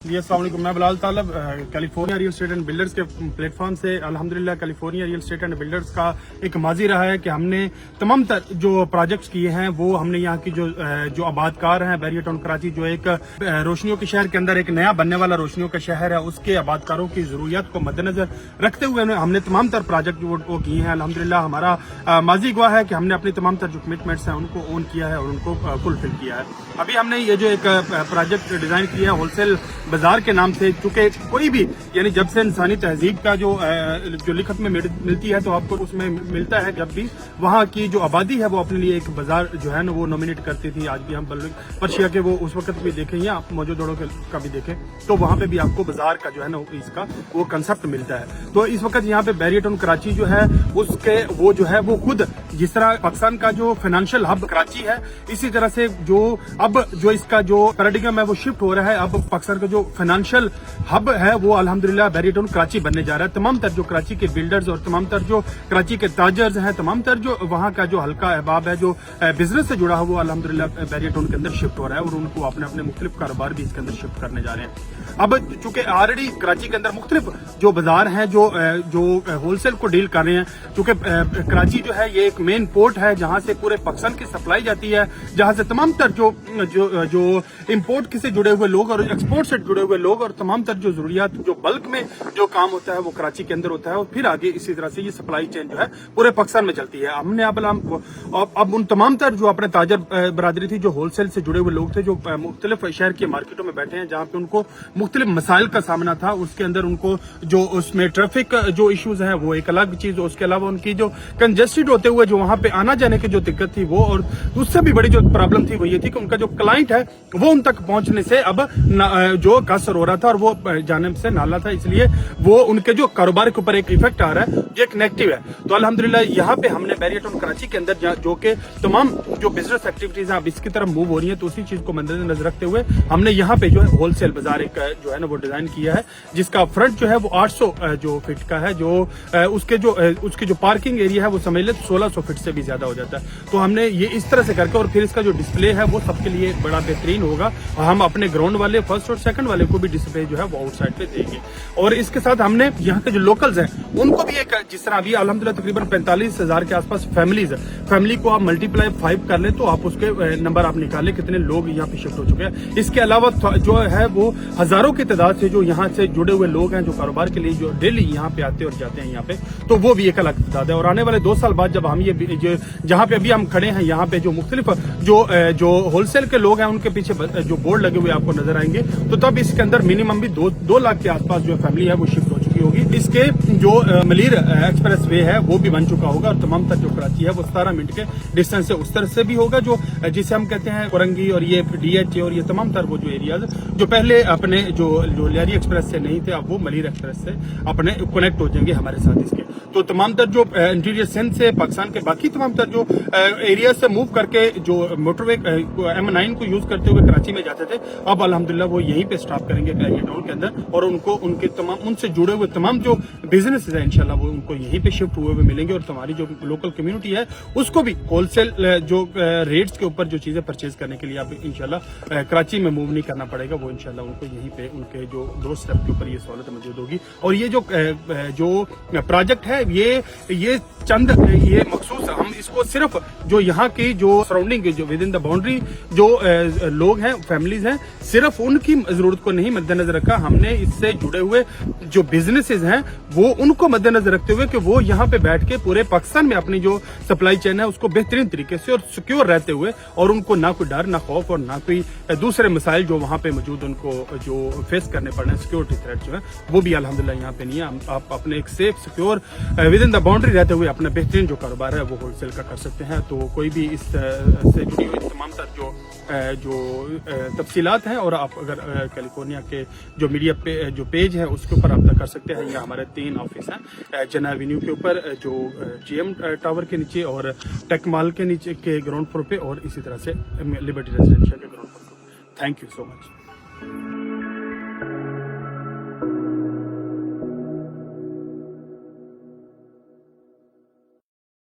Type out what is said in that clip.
जी अस्सलाम वालेकुम। मैं Bilal Talib California real estate and builders के प्लेटफॉर्म से अल्हम्दुलिल्लाह California real estate and builders का एक माजी रहा है कि हमने तमाम जो प्रोजेक्ट्स किए हैं वो हमने यहाँ की जो आबादकार हैं बैरियर टाउन कराची जो एक रोशनियों के शहर के अंदर एक नया बनने वाला रोशनियों का शहर है उसके आबादकारों की जरूरियात को मद्देनजर रखते हुए हमने तमाम तर प्रोजेक्ट वो किए हैं। अल्हम्दुलिल्लाह हमारा माजी गवाह है कि हमने अपनी तमाम तर जो कमिटमेंट्स हैं उनको ओन किया है और उनको फुलफिल किया है। अभी हमने ये जो एक प्रोजेक्ट डिजाइन किया है होलसेल बाजार के नाम से, चूंकि कोई भी यानी जब से इंसानी तहजीब का जो लिखत में मिलती है तो आपको उसमें मिलता है जब भी वहाँ की जो आबादी है वो अपने लिए एक बाजार जो है ना वो नॉमिनेट करती थी। आज भी हम पर्शिया के वो उस वक्त भी देखें या आप मौजूदों का भी देखें तो वहाँ पे भी आपको बाजार का जो है ना इसका वो कंसेप्ट मिलता है। तो इस वक्त यहाँ पे बैरियर टाउन कराची जो है उसके वो जो है वो खुद जिस तरह पाकिस्तान का जो फाइनेंशियल हब कराची है इसी तरह से अब जो इसका जो पैराडिगम है वो शिफ्ट हो रहा है। अब पाकिस्तान का जो फाइनेंशियल हब है वो अल्हम्दुलिल्लाह बैरियर टाउन कराची बनने जा रहा है। तमाम तर जो कराची के बिल्डर्स और तमाम तर जो कराची के ताजर्स हैं, तमाम तर जो वहाँ का जो हल्का अहबाब है जो बिजनेस से जुड़ा है वो अल्हम्दुलिल्लाह बैरियर टाउन के अंदर शिफ्ट हो रहा है और उनको अपने अपने मुख्तलिफ कारोबार भी इसके अंदर शिफ्ट करने जा रहे हैं। अब चूंकि ऑलरेडी कराची के अंदर मुख्तलिफ जो बाजार हैं जो होलसेल को डील कर रहे हैं, चूंकि कराची जो है ये एक मेन पोर्ट है जहां से पूरे पाकिस्तान की सप्लाई जाती है, जहां से तमाम तर जो इम्पोर्ट से जुड़े हुए लोग और एक्सपोर्ट से जुड़े हुए लोग और तमाम तर जो जरूरियात जो बल्क में जो काम होता है वो कराची के अंदर होता है और फिर आगे इसी तरह से ये सप्लाई चेन जो है पूरे पाकिस्तान में चलती है। हमने अब उन तमाम तर जो अपने ताजर बरादरी थी जो होलसेल से जुड़े हुए लोग थे जो मुख्तलिफ शहर की मार्केटों में बैठे हैं जहाँ पे उनको मुख्तलिफ मसाइल का सामना था, उसके अंदर उनको जो उसमें ट्रैफिक जो इश्यूज हैं वो एक अलग चीज, उसके अलावा उनकी जो कंजेस्टेड होते हुए जो वहां पे आना जाने की जो दिक्कत थी वो, और उससे भी बड़ी जो प्रॉब्लम थी वो ये थी कि उनका जो क्लाइंट है वो उन तक पहुंचने से अब जो कसर हो रहा था और वो जाने से नाला था, इसलिए वो उनके जो कारोबार के ऊपर एक इफेक्ट आ रहा है जो एक नेगेटिव है। तो अल्हम्दुलिल्लाह यहाँ पे हमने बैरियर टाउन कराची के अंदर जो कि तमाम जो बिजनेस एक्टिविटीज हैं अब इसकी तरफ मूव हो रही है तो उसी चीज को मद्देनजर रखते हुए हमने यहाँ पे जो है होलसेल बाजार एक जो है ना वो डिजाइन किया है जिसका फ्रंट जो है वो 800 जो फीट का है, जो उसकी जो पार्किंग एरिया है वो समझ ले 1600 फीट से भी ज्यादा हो जाता है। तो हमने ये इस तरह से करके और फिर इसका जो डिस्प्ले है वो सबके लिए बड़ा बेहतरीन होगा और हम अपने ग्राउंड वाले फर्स्ट और सेकंड वाले को भी डिस्प्ले जो है वो आउटसाइड पे देंगे। और इसके साथ हमने यहाँ के जो लोकल्स हैं उनको भी एक जिस तरह अभी अल्हम्दुलिल्लाह तकरीबन 45,000 के आसपास फैमिलीज है, फैमिली को आप मल्टीप्लाई 5 कर ले तो आप उसके नंबर आप निकाले कितने लोग यहाँ पे शिफ्ट हो चुके हैं। इसके अलावा जो है वो हजारों की तादाद से जो यहाँ से जुड़े हुए लोग हैं जो कारोबार के लिए जो डेली यहाँ पे आते और जाते हैं यहाँ पे, तो वो भी एक अलग तादाद है। और आने वाले 2 साल बाद जब हम ये जहाँ पे अभी हम खड़े हैं यहाँ पे जो मुख्तलिफ जो होलसेल के लोग हैं उनके पीछे जो बोर्ड लगे हुए आपको नजर आएंगे तो तब इसके अंदर मिनिमम भी 2 लाख के आसपास जो फैमिली है वो शिफ्ट हो चुकी होगी। इसके जो मलीर एक्सप्रेस वे है वो भी बन चुका होगा और तमाम तक जो कराची है वो 17 मिनट के डिस्टेंस से उस तरफ से भी होगा जो जिसे हम कहते हैं कोरंगी और ये DH और ये तमाम तर वो जो एरियाज जो पहले अपने जो लियारी एक्सप्रेस से नहीं थे अब वो मलीर एक्सप्रेस से अपने कनेक्ट हो जाएंगे हमारे साथ इसके। तो तमाम तर जो इंटीरियर सिंध से पाकिस्तान के बाकी तमाम तर जो एरिया से मूव करके जो मोटरवे M9 को यूज करते हुए कराची में जाते थे अब अल्हम्दुलिल्लाह वो यहीं पे स्टॉप करेंगे बैरियर टाउन के अंदर और उनको उनके तमाम उनसे जुड़े हुए तमाम जो बिजनेस है इंशाल्लाह वो उनको यहीं पे शिफ्ट हुए मिलेंगे और तुम्हारी जो लोकल कम्युनिटी है उसको भी होलसेल जो रेट्स के ऊपर जो चीजें परचेज करने के लिए अब इंशाल्लाह कराची में मूव नहीं करना पड़ेगा, वो इंशाल्लाह उनको यहीं पे उनके जो डोर स्टेप के ऊपर ये सहूलत मौजूद होगी। और ये जो प्रोजेक्ट है ये चंद ये मखसूस हम इसको सिर्फ जो यहाँ की जो सराउंडिंग जो विद इन द बाउंड्री जो लोग हैं फैमिलीज हैं सिर्फ उनकी जरूरत को नहीं मद्देनजर रखा, हमने इससे जुड़े हुए जो बिजनेसेस हैं वो उनको मद्देनजर रखते हुए कि वो यहाँ पे बैठ के पूरे पाकिस्तान में अपनी जो सप्लाई चेन है उसको बेहतरीन तरीके से और सिक्योर रहते हुए और उनको ना कोई डर ना खौफ और ना कोई दूसरे मसाइल जो वहाँ पे मौजूद उनको जो फेस करने पड़ रहे हैं सिक्योरिटी थ्रेट जो है वो भी अल्हम्दुलिल्लाह यहाँ पे नहीं है। आप अपने एक safe secure with in the boundary रहते हुए अपना बेहतरीन जो कारोबार है वो होलसेल का कर सकते हैं। तो कोई भी इस से जुड़ी हुई तमाम तर जो तफसीलात हैं और आप अगर कैलिफोर्निया के जो मीडिया पे जो पेज है उसके ऊपर रब्ता कर सकते हैं। यहाँ हमारे 3 ऑफिस हैं जना एवेन्यू के ऊपर जो GM टावर के नीचे और टेक मॉल के नीचे के ग्राउंड फ्लोर पे और इसी तरह से लिबर्टी रेजिडेंशियल के ग्राउंड फ्लोर पे। Thank you so much.